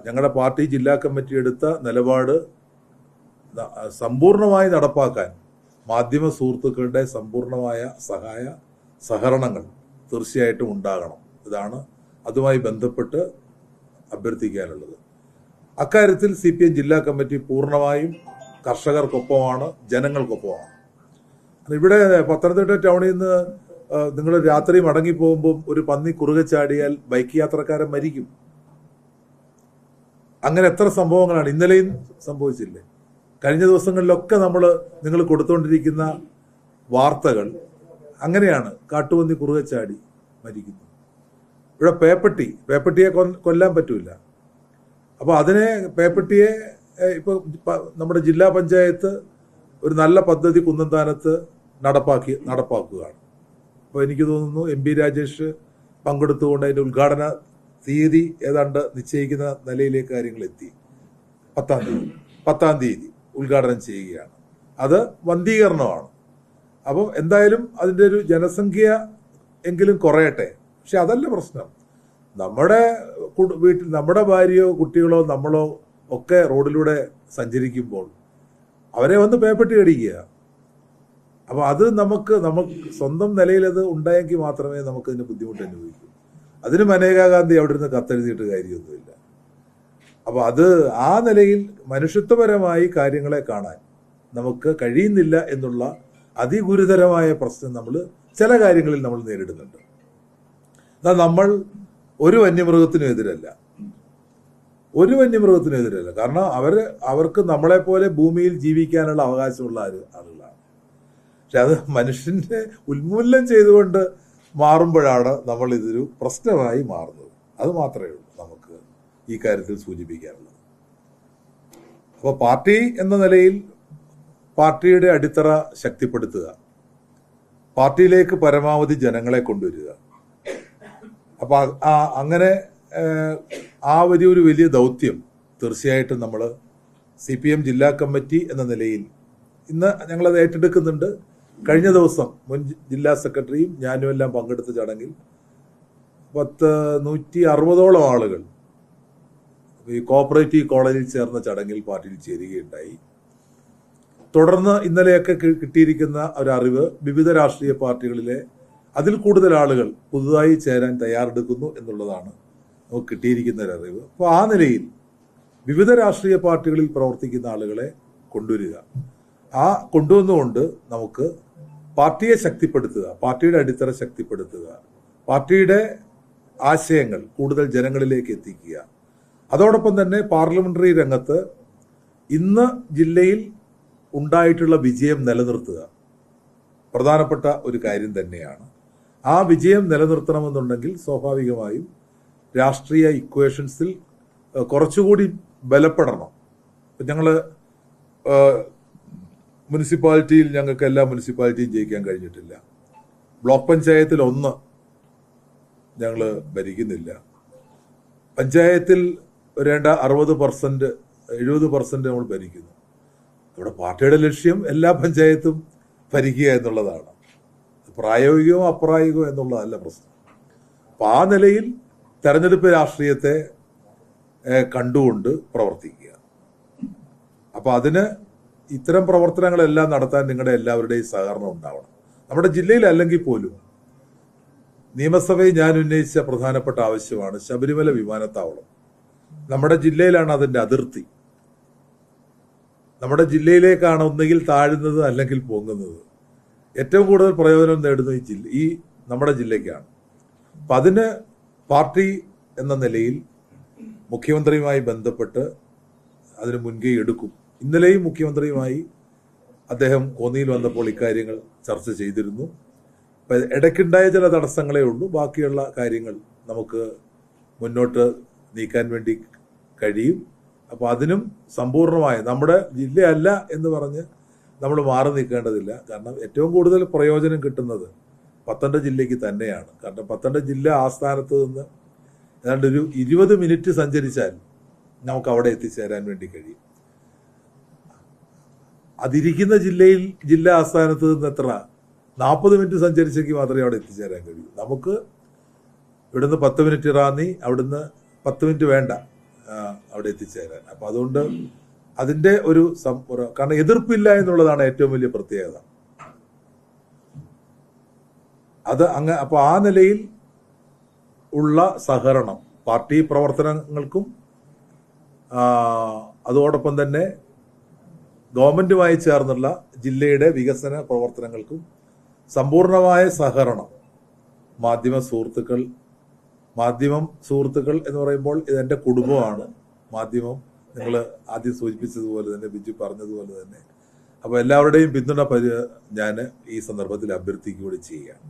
ഞങ്ങളുടെ പാർട്ടി ജില്ലാ കമ്മിറ്റി എടുത്ത നിലപാട് സമ്പൂർണമായി നടപ്പാക്കാൻ മാധ്യമ സുഹൃത്തുക്കളുടെ സമ്പൂർണമായ സഹകരണങ്ങൾ തീർച്ചയായിട്ടും ഉണ്ടാകണം. ഇതാണ് അതുമായി ബന്ധപ്പെട്ട് അഭ്യർത്ഥിക്കാനുള്ളത്. അക്കാര്യത്തിൽ CPM ജില്ലാ കമ്മിറ്റി പൂർണ്ണമായും കർഷകർക്കൊപ്പമാണ്, ജനങ്ങൾക്കൊപ്പമാണ്. ഇവിടെ പത്തനംതിട്ട ടൗണിൽ നിന്ന് നിങ്ങൾ രാത്രി മടങ്ങിപ്പോകുമ്പോൾ ഒരു പന്നി കുറുകെ ചാടിയാൽ ബൈക്ക് യാത്രക്കാരൻ മരിക്കും. അങ്ങനെ എത്ര സംഭവങ്ങളാണ് ഇന്നലെയും സംഭവിച്ചില്ലേ? കഴിഞ്ഞ ദിവസങ്ങളിലൊക്കെ നിങ്ങൾ കൊടുത്തുകൊണ്ടിരിക്കുന്ന വാർത്തകൾ അങ്ങനെയാണ്. കാട്ടുപന്നി കുറുകെ ചാടി മരിക്കുന്നു. ഇവിടെ പേപ്പട്ടിയെ കൊല്ലാൻ പറ്റൂല. അപ്പൊ പേപ്പട്ടിയെ ഇപ്പൊ നമ്മുടെ ജില്ലാ പഞ്ചായത്ത് ഒരു നല്ല പദ്ധതി കുന്നന്താനത്ത് നടപ്പാക്കുകയാണ്. അപ്പോൾ എനിക്ക് തോന്നുന്നു MP രാജേഷ് പങ്കെടുത്തുകൊണ്ട് അതിന്റെ ഉദ്ഘാടന തീയതി ഏതാണ്ട് നിശ്ചയിക്കുന്ന നിലയിലേക്ക് കാര്യങ്ങൾ എത്തി. 10-ാം തീയതി ഉദ്ഘാടനം ചെയ്യുകയാണ്. അത് വന്ധീകരണമാണ്. അപ്പം എന്തായാലും അതിന്റെ ഒരു ജനസംഖ്യ എങ്കിലും കുറയട്ടെ. പക്ഷെ അതല്ല പ്രശ്നം. നമ്മുടെ വീട്ടിൽ നമ്മുടെ ഭാര്യയോ കുട്ടികളോ നമ്മളോ ഒക്കെ റോഡിലൂടെ സഞ്ചരിക്കുമ്പോൾ അവരെ വന്ന് പേപ്പട്ടി കടിക്കുക. അപ്പൊ അത് നമുക്ക് സ്വന്തം നിലയിൽ അത് ഉണ്ടായെങ്കിൽ മാത്രമേ നമുക്ക് ഇതിന് ബുദ്ധിമുട്ട് അനുഭവിക്കൂ. അതിന് മനേകാ ഗാന്ധി അവിടെ നിന്ന് കത്തെഴുതിയിട്ട് കാര്യമൊന്നുമില്ല. അപ്പൊ അത് ആ നിലയിൽ മനുഷ്യത്വപരമായി കാര്യങ്ങളെ കാണാൻ നമുക്ക് കഴിയുന്നില്ല എന്നുള്ള അതിഗുരുതരമായ പ്രശ്നം ചില കാര്യങ്ങളിൽ നമ്മൾ നേരിടുന്നുണ്ട്. എന്നാൽ നമ്മൾ ഒരു വന്യമൃഗത്തിനും എതിരല്ല. കാരണം അവർക്ക് നമ്മളെപ്പോലെ ഭൂമിയിൽ ജീവിക്കാനുള്ള അവകാശമുള്ള ആളുകളാണ്. പക്ഷെ അത് മനുഷ്യന്റെ ഉന്മൂലനം ചെയ്തുകൊണ്ട് മാറുമ്പോഴാണ് നമ്മൾ ഇതൊരു പ്രശ്നമായി മാറുന്നത്. അത് മാത്രമേ ഉള്ളൂ നമുക്ക് ഈ കാര്യത്തിൽ സൂചിപ്പിക്കാനുള്ളത്. അപ്പോൾ പാർട്ടി എന്ന നിലയിൽ പാർട്ടിയുടെ അടിത്തറ ശക്തിപ്പെടുത്തുക, പാർട്ടിയിലേക്ക് പരമാവധി ജനങ്ങളെ കൊണ്ടുവരിക. അപ്പൊ അങ്ങനെ ഒരു വലിയ ദൗത്യം തീർച്ചയായിട്ടും നമ്മൾ CPM ജില്ലാ കമ്മിറ്റി എന്ന നിലയിൽ ഇന്ന് ഞങ്ങളത് ഏറ്റെടുക്കുന്നുണ്ട്. കഴിഞ്ഞ ദിവസം മുൻ ജില്ലാ സെക്രട്ടറിയും ഞാനും എല്ലാം പങ്കെടുത്ത ചടങ്ങിൽ 160ഓളം ആളുകൾ ഈ കോഓപ്പറേറ്റീവ് കോളേജിൽ ചേർന്ന ചടങ്ങിൽ പാർട്ടിയിൽ ചേരുകയുണ്ടായി. തുടർന്ന് ഇന്നലെയൊക്കെ കിട്ടിയിരിക്കുന്ന ഒരറിവ് വിവിധ രാഷ്ട്രീയ പാർട്ടികളിലെ അതിൽ കൂടുതൽ ആളുകൾ പുതുതായി ചേരാൻ തയ്യാറെടുക്കുന്നു എന്നുള്ളതാണ് നമുക്ക് കിട്ടിയിരിക്കുന്ന ഒരറിവ്. അപ്പോൾ ആ നിലയിൽ വിവിധ രാഷ്ട്രീയ പാർട്ടികളിൽ പ്രവർത്തിക്കുന്ന ആളുകളെ കൊണ്ടുവരിക, കൊണ്ടുവന്നുകൊണ്ട് നമുക്ക് പാർട്ടിയെ ശക്തിപ്പെടുത്തുക, പാർട്ടിയുടെ അടിത്തറ ശക്തിപ്പെടുത്തുക, പാർട്ടിയുടെ ആശയങ്ങൾ കൂടുതൽ ജനങ്ങളിലേക്ക് എത്തിക്കുക. അതോടൊപ്പം തന്നെ പാർലമെന്ററി രംഗത്ത് ഇന്ന് ജില്ലയിൽ ഉണ്ടായിട്ടുള്ള വിജയം നിലനിർത്തുക പ്രധാനപ്പെട്ട ഒരു കാര്യം തന്നെയാണ്. ആ വിജയം നിലനിർത്തണമെന്നുണ്ടെങ്കിൽ സ്വാഭാവികമായും രാഷ്ട്രീയ ഇക്വേഷൻസിൽ കുറച്ചുകൂടി ബലപ്പെടണം. ഞങ്ങള് മുനിസിപ്പാലിറ്റിയിൽ ഞങ്ങൾക്ക് എല്ലാ മുനിസിപ്പാലിറ്റിയും ജയിക്കാൻ കഴിഞ്ഞിട്ടില്ല. ബ്ലോക്ക് പഞ്ചായത്തിൽ 1 ഞങ്ങൾ ഭരിക്കുന്നില്ല. പഞ്ചായത്തിൽ വേണ്ട 60%, 70% നമ്മൾ ഭരിക്കുന്നു. നമ്മുടെ പാർട്ടിയുടെ ലക്ഷ്യം എല്ലാ പഞ്ചായത്തും ഭരിക്കുക എന്നുള്ളതാണ്. പ്രായോഗികമോ അപ്രായോഗികമോ എന്നുള്ളതല്ല പ്രശ്നം. അപ്പൊ ആ നിലയിൽ തെരഞ്ഞെടുപ്പ് രാഷ്ട്രീയത്തെ കണ്ടുകൊണ്ട് പ്രവർത്തിക്കുക. അപ്പൊ അതിന് ഇത്തരം പ്രവർത്തനങ്ങളെല്ലാം നടത്താൻ നിങ്ങളുടെ എല്ലാവരുടെയും സഹകരണം ഉണ്ടാവണം. നമ്മുടെ ജില്ലയിൽ അല്ലെങ്കിൽ പോലും നിയമസഭയിൽ ഞാൻ ഉന്നയിച്ച പ്രധാനപ്പെട്ട ആവശ്യമാണ് ശബരിമല വിമാനത്താവളം. നമ്മുടെ ജില്ലയിലാണ് അതിന്റെ അതിർത്തി. നമ്മുടെ ജില്ലയിലേക്കാണ് ഒന്നുകിൽ താഴുന്നത് അല്ലെങ്കിൽ പൊങ്ങുന്നത്. ഏറ്റവും കൂടുതൽ പ്രയോജനം നേടുന്നത് ഈ നമ്മുടെ ജില്ലയ്ക്കാണ്. അപ്പൊ അതിന് പാർട്ടി എന്ന നിലയിൽ മുഖ്യമന്ത്രിയുമായി ബന്ധപ്പെട്ട് അതിന് മുൻകൈ എടുക്കും. ഇന്നലെയും മുഖ്യമന്ത്രിയുമായി അദ്ദേഹം കോന്നിയിൽ വന്നപ്പോൾ ഇക്കാര്യങ്ങൾ ചർച്ച ചെയ്തിരുന്നു. ഇടയ്ക്കുണ്ടായ ചില തടസ്സങ്ങളേ ഉള്ളൂ. ബാക്കിയുള്ള കാര്യങ്ങൾ നമുക്ക് മുന്നോട്ട് നീക്കാൻ വേണ്ടി കഴിയും. അപ്പൊ അതിനും സമ്പൂർണമായ നമ്മുടെ ജില്ലയല്ല എന്ന് പറഞ്ഞ് നമ്മൾ മാറി നിൽക്കേണ്ടതില്ല. കാരണം ഏറ്റവും കൂടുതൽ പ്രയോജനം കിട്ടുന്നത് പത്തനംതിട്ട ജില്ലയ്ക്ക് തന്നെയാണ്. കാരണം പത്തനംതിട്ട ജില്ല ആസ്ഥാനത്ത് നിന്ന് ഏതാണ്ട് ഒരു 20 മിനിറ്റ് സഞ്ചരിച്ചാൽ നമുക്ക് അവിടെ എത്തിച്ചേരാൻ വേണ്ടി കഴിയും. അതിരിക്കുന്ന ജില്ലാ ആസ്ഥാനത്ത് നിന്ന് എത്ര 40 മിനിറ്റ് സഞ്ചരിച്ചെങ്കിൽ മാത്രമേ അവിടെ എത്തിച്ചേരാൻ കഴിയൂ. നമുക്ക് ഇവിടുന്ന് 10 മിനിറ്റ് റാന്നി, അവിടുന്ന് 10 മിനിറ്റ് വേണ്ട, അവിടെ എത്തിച്ചേരാൻ. അപ്പൊ അതുകൊണ്ട് അതിന്റെ ഒരു കാരണം എതിർപ്പില്ല എന്നുള്ളതാണ് ഏറ്റവും വലിയ പ്രത്യേകത. അത് അപ്പൊ ആ നിലയിൽ ഉള്ള സഹകരണം പാർട്ടി പ്രവർത്തനങ്ങൾക്കും അതോടൊപ്പം തന്നെ ഗവൺമെന്റുമായി ചേർന്നുള്ള ജില്ലയുടെ വികസന പ്രവർത്തനങ്ങൾക്കും സമ്പൂർണമായ സഹകരണം മാധ്യമം സുഹൃത്തുക്കൾ എന്ന് പറയുമ്പോൾ ഇതെന്റെ കുടുംബമാണ്. മാധ്യമം നിങ്ങൾ ആദ്യം സൂചിപ്പിച്ചതുപോലെ തന്നെ, ബിജു പറഞ്ഞതുപോലെ തന്നെ, അപ്പൊ എല്ലാവരുടെയും പിന്തുണ ഞാൻ ഈ സന്ദർഭത്തിൽ അഭ്യർത്ഥിക്കുകയും ചെയ്യുകയാണ്.